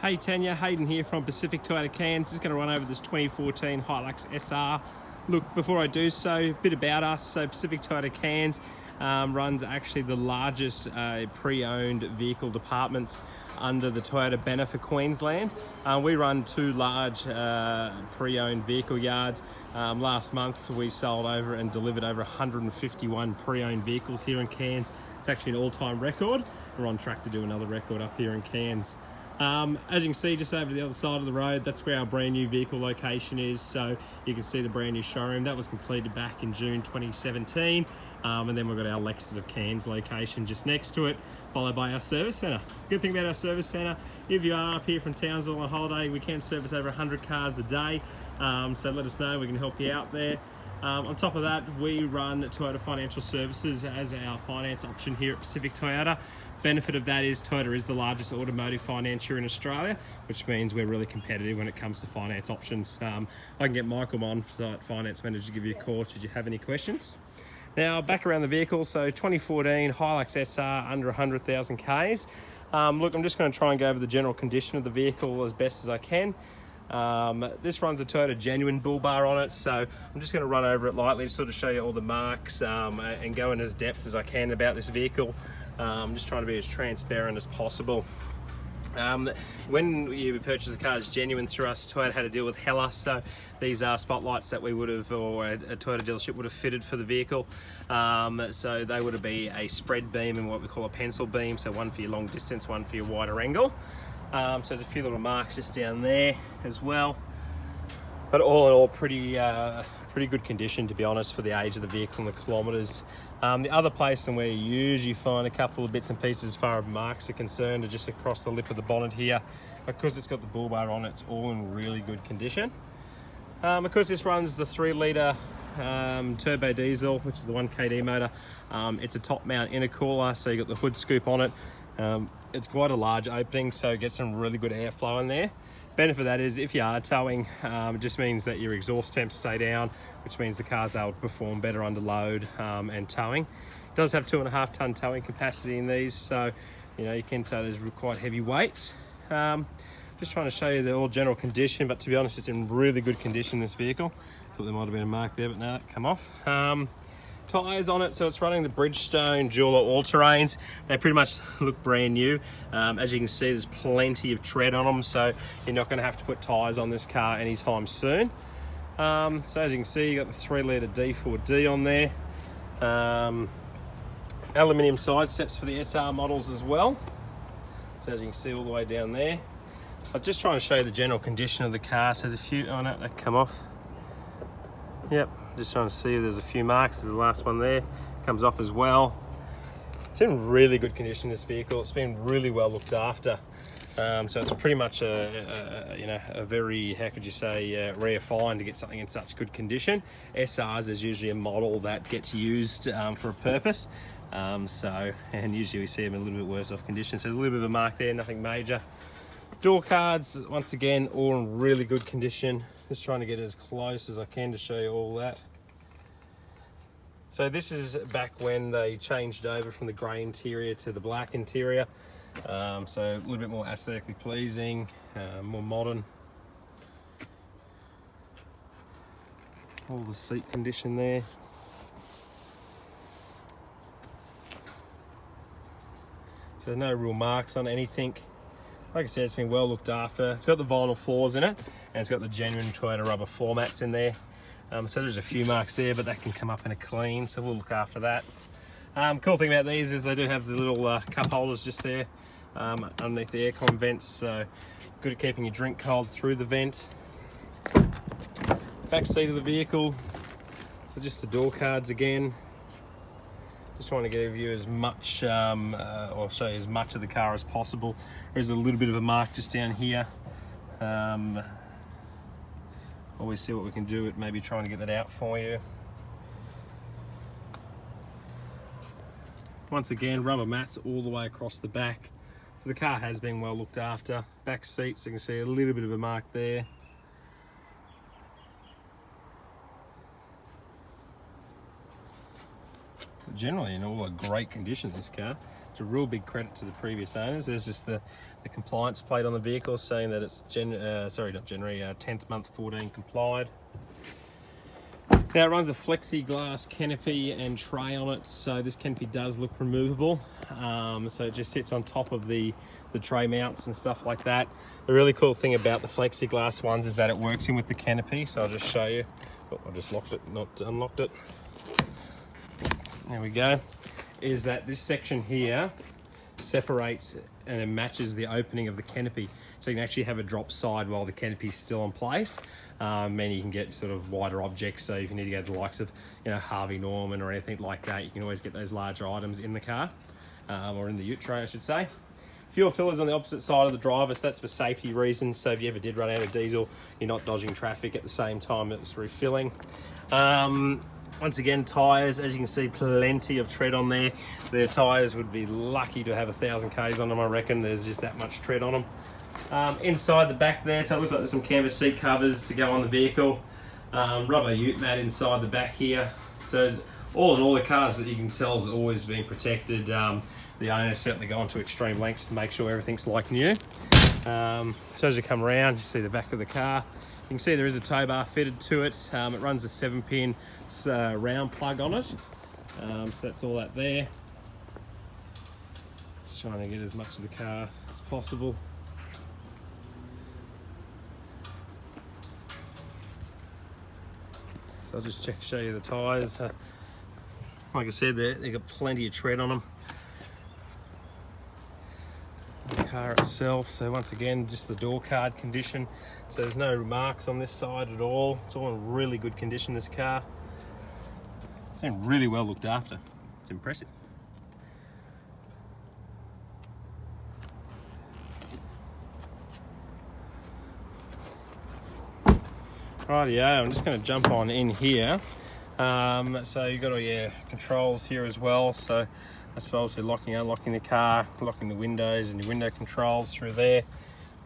Hey Tanya, Hayden here from Pacific Toyota Cairns. Just going to run over this 2014 Hilux SR. Look, before I do so, a bit about us. So Pacific Toyota Cairns runs actually the largest pre-owned vehicle departments under the Toyota banner for Queensland. We run two large pre-owned vehicle yards. Last month we sold over and delivered over 151 pre-owned vehicles here in Cairns. It's actually an all-time record. We're on track to do another record up here in Cairns. As you can see, just over to the other side of the road, that's where our brand new vehicle location is. So you can see the brand new showroom that was completed back in June 2017, and then we've got our Lexus of Cairns location just next to it, followed by our service centre. Good thing about our service centre, if you are up here from Townsville on holiday, we can service over 100 cars a day, so let us know, we can help you out there. On top of that, we run Toyota Financial Services as our finance option here at Pacific Toyota. Benefit of that is Toyota is the largest automotive financier in Australia, which means we're really competitive when it comes to finance options. I can get Michael on, finance manager, to give you a call should you have any questions. Now back around the vehicle, so 2014 Hilux SR under 100,000 Ks. Look, I'm just going to try and go over the general condition of the vehicle as best as I can. This runs a Toyota genuine bull bar on it, so I'm just going to run over it lightly to sort of show you all the marks and go in as depth as I can about this vehicle. Just trying to be as transparent as possible. When you purchase a car as genuine through us, Toyota had to deal with Hilux, so these are spotlights that we would have, or a Toyota dealership would have fitted for the vehicle. So they would have been a spread beam and what we call a pencil beam, so one for your long distance, one for your wider angle. So there's a few little marks just down there as well, but all in all pretty good condition, to be honest, for the age of the vehicle and the kilometres. The other place and where you usually find a couple of bits and pieces as far as marks are concerned are just across the lip of the bonnet here. Because it's got the bull bar on it, it's all in really good condition. Because this runs the 3-litre turbo diesel, which is the 1KD motor, it's a top mount intercooler, so you got the hood scoop on it. It's quite a large opening, so get some really good airflow in there. Benefit of that is if you are towing, it just means that your exhaust temps stay down, which means the car's able to perform better under load and towing. It does have 2.5 ton towing capacity in these, so you know you can tow those quite heavy weights. Just trying to show you the all general condition, but to be honest, it's in really good condition, this vehicle. Thought there might have been a mark there, but no, that come off. Tyres on it, so it's running the Bridgestone dual all-terrains. They pretty much look brand new. As you can see, there's plenty of tread on them, so you're not going to have to put tyres on this car anytime soon. So as you can see, you got the 3-litre D4D on there. Aluminium side steps for the SR models as well. So as you can see all the way down there. I'm just trying to show you the general condition of the car. So there's a few, oh no, that come off. Yep, just trying to see, there's a few marks. There's the last one there, comes off as well. It's in really good condition, this vehicle. It's been really well looked after. So it's pretty much a very, how could you say, rare find to get something in such good condition. SRs is usually a model that gets used for a purpose. And usually we see them in a little bit worse off condition. So there's a little bit of a mark there, nothing major. Door cards, once again, all in really good condition. Just trying to get as close as I can to show you all that. So this is back when they changed over from the grey interior to the black interior. So a little bit more aesthetically pleasing, more modern. All the seat condition there. So no real marks on anything. Like I said, it's been well looked after. It's got the vinyl floors in it, and it's got the genuine Toyota rubber floor mats in there. So there's a few marks there, but that can come up in a clean, so we'll look after that. Cool thing about these is they do have the little cup holders just there underneath the aircon vents, so good at keeping your drink cold through the vent. Back seat of the vehicle, so just the door cards again. Just trying to give you as much, or show you as much of the car as possible. There's a little bit of a mark just down here. Always see what we can do at maybe trying to get that out for you. Once again, rubber mats all the way across the back. So the car has been well looked after. Back seats, you can see a little bit of a mark there. generally in all a great condition, this car. It's a real big credit to the previous owners. There's just the compliance plate on the vehicle saying that it's 10th month 14 complied. Now it runs a flexi-glass canopy and tray on it, so this canopy does look removable. So it just sits on top of the tray mounts and stuff like that. The really cool thing about the flexi-glass ones is that it works in with the canopy, so I'll just show you. Oh, I just locked it, not unlocked it. There we go. Is that this section here separates and it matches the opening of the canopy, so you can actually have a drop side while the canopy is still in place. And you can get sort of wider objects, so if you need to go to the likes of, you know, Harvey Norman or anything like that, you can always get those larger items in the car, or in the ute tray I should say. Fuel fillers on the opposite side of the driver, so that's for safety reasons, so if you ever did run out of diesel, you're not dodging traffic at the same time it's refilling. Once again, tyres, as you can see, plenty of tread on there. Their tyres would be lucky to have 1,000 Ks on them, I reckon. There's just that much tread on them. Inside the back there, so it looks like there's some canvas seat covers to go on the vehicle. Rubber ute mat inside the back here. So all in all, the cars that you can tell has always been protected. The owner's certainly gone to extreme lengths to make sure everything's like new. So as you come around, you see the back of the car. You can see there is a tow bar fitted to it. It runs a 7-pin round plug on it. So that's all that there. Just trying to get as much of the car as possible. So I'll just show you the tyres. Like I said, they've got plenty of tread on them. The car itself, so once again, just the door card condition. So there's no marks on this side at all. It's all in really good condition, this car. It's been really well looked after. It's impressive. Rightio, I'm just going to jump on in here. So you've got all your controls here as well. So that's obviously locking, unlocking the car, locking the windows and your window controls through there.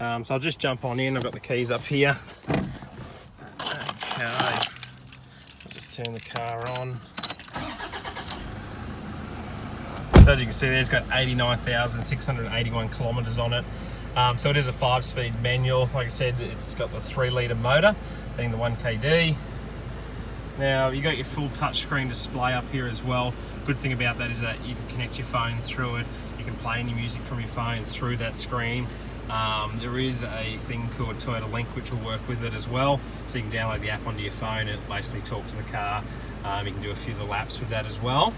So I'll just jump on in. I've got the keys up here. Okay, I'll just turn the car on. So as you can see there, it's got 89,681 kilometres on it. So it is a 5-speed manual. Like I said, it's got the 3-litre motor, being the 1KD. Now you got your full touchscreen display up here as well. Good thing about that is that you can connect your phone through it. You can play any music from your phone through that screen. There is a thing called Toyota Link which will work with it as well. So you can download the app onto your phone and basically talk to the car. You can do a few little apps with that as well.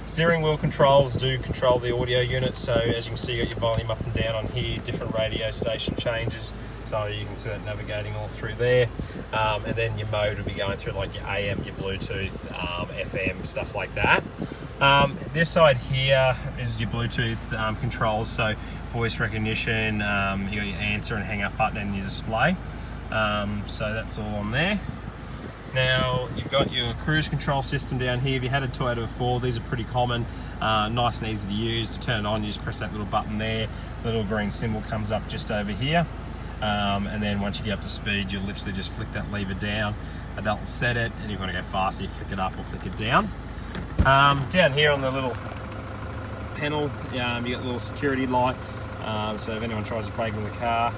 Steering wheel controls do control the audio unit, so as you can see, you got your volume up and down on here, different radio station changes, so you can see that navigating all through there. And then your mode will be going through like your AM, your Bluetooth, FM, stuff like that. This side here is your Bluetooth controls, so voice recognition, you got your answer and hang up button in your display. So that's all on there. Now you've got your cruise control system down here. If you had a Toyota before, these are pretty common, nice and easy to use. To turn it on, you just press that little button there. The little green symbol comes up just over here. And then once you get up to speed, you'll literally just flick that lever down and that'll set it. And if you want to go faster, you flick it up or flick it down. Down here on the little panel, you got a little security light. So if anyone tries to break in the car,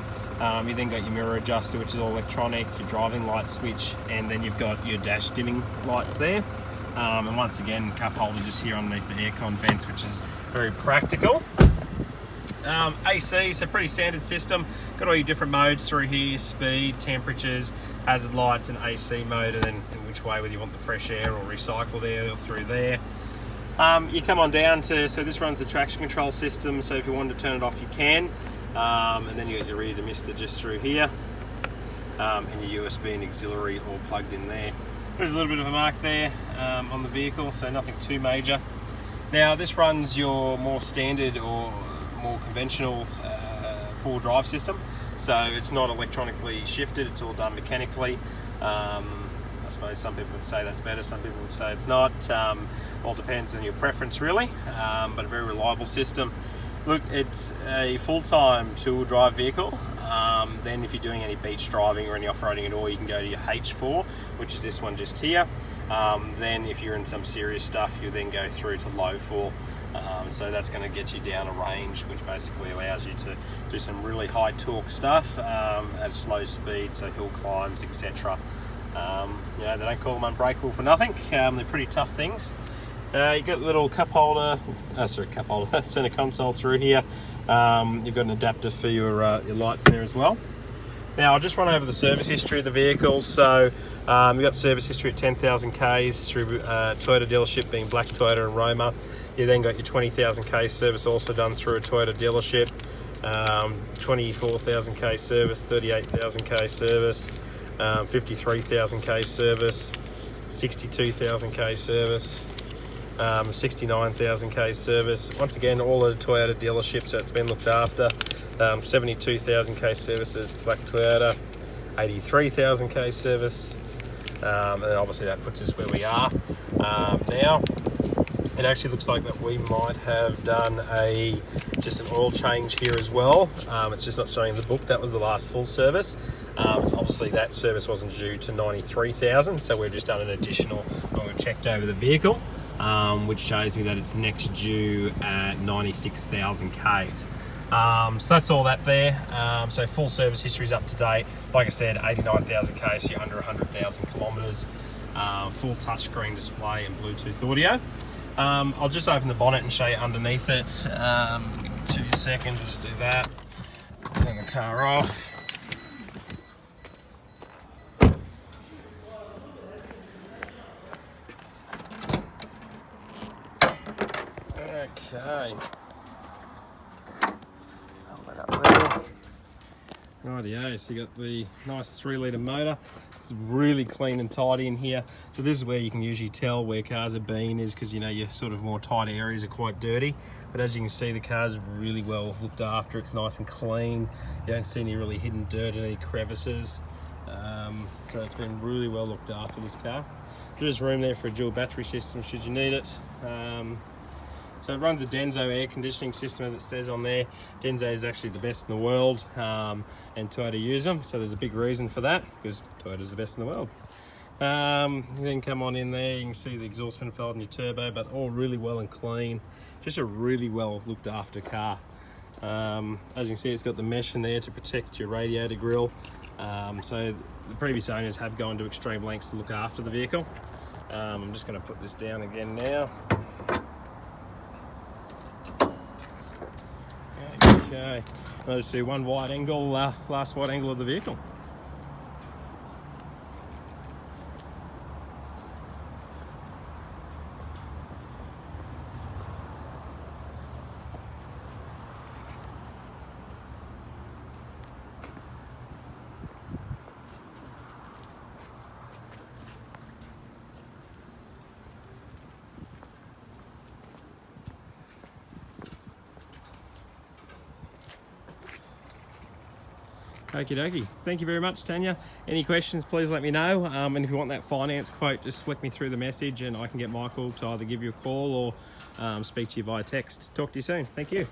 you then got your mirror adjuster, which is all electronic, your driving light switch, and then you've got your dash dimming lights there. And once again, cup holder just here underneath the aircon vents, which is very practical. AC, so pretty standard system. Got all your different modes through here, speed, temperatures, hazard lights, and AC mode, and then in which way, whether you want the fresh air or recycled air or through there. You come on down to, so this runs the traction control system, so if you wanted to turn it off, you can. And then you got your rear demister just through here, and your USB and auxiliary all plugged in there. There's a little bit of a mark there on the vehicle, so nothing too major. Now this runs your more standard or more conventional 4-wheel drive system, so it's not electronically shifted, it's all done mechanically. I suppose some people would say that's better, some people would say it's not. All depends on your preference really, but a very reliable system. Look, it's a full-time 2-wheel drive vehicle. Then if you're doing any beach driving or any off-roading at all, you can go to your H4, which is this one just here. Then if you're in some serious stuff, you then go through to low for. So that's going to get you down a range, which basically allows you to do some really high torque stuff at slow speed, so hill climbs, etc. You know, they don't call them unbreakable for nothing. They're pretty tough things. You got a little cup holder, center console through here. You've got an adapter for your lights in there as well. Now I'll just run over the service history of the vehicle. So you've got service history at 10,000 Ks through Toyota dealership, being Black Toyota and Roma. You then got your 20,000 K service also done through a Toyota dealership, 24,000 K service, 38,000 K service, 53,000 K service, 62,000 K service, 69,000 K service. Once again, all at a Toyota dealership, so it's been looked after. 72,000 K service at Black Toyota, 83,000 K service, and then obviously that puts us where we are now. It actually looks like that we might have done just an oil change here as well. It's just not showing the book. That was the last full service. So obviously that service wasn't due to 93,000, so we've just done an additional when we've checked over the vehicle, which shows me that it's next due at 96,000 Ks. So that's all that there. So full service history is up to date. Like I said, 89,000 Ks, so you're under 100,000 kilometres. Full touchscreen display and Bluetooth audio. I'll just open the bonnet and show you underneath it. Give me 2 seconds, just do that. Turn the car off. Okay. Hold that up there. Rightio, so you got the nice 3-litre motor. It's really clean and tidy in here. So this is where you can usually tell where cars have been, is because, you know, your sort of more tight areas are quite dirty. But as you can see, the car's really well looked after. It's nice and clean. You don't see any really hidden dirt in any crevices. So it's been really well looked after, this car. There's room there for a dual battery system should you need it. So it runs a Denso air conditioning system, as it says on there. Denso is actually the best in the world, and Toyota use them, so there's a big reason for that, because Toyota's the best in the world. You then come on in there, you can see the exhaust manifold and your turbo, but all really well and clean. Just a really well looked after car. As you can see, it's got the mesh in there to protect your radiator grille. So the previous owners have gone to extreme lengths to look after the vehicle. I'm just going to put this down again now. Okay, I'll just do one wide angle, last wide angle of the vehicle. Okie dokie. Thank you very much, Tanya. Any questions, please let me know. And if you want that finance quote, just flick me through the message and I can get Michael to either give you a call or speak to you via text. Talk to you soon. Thank you.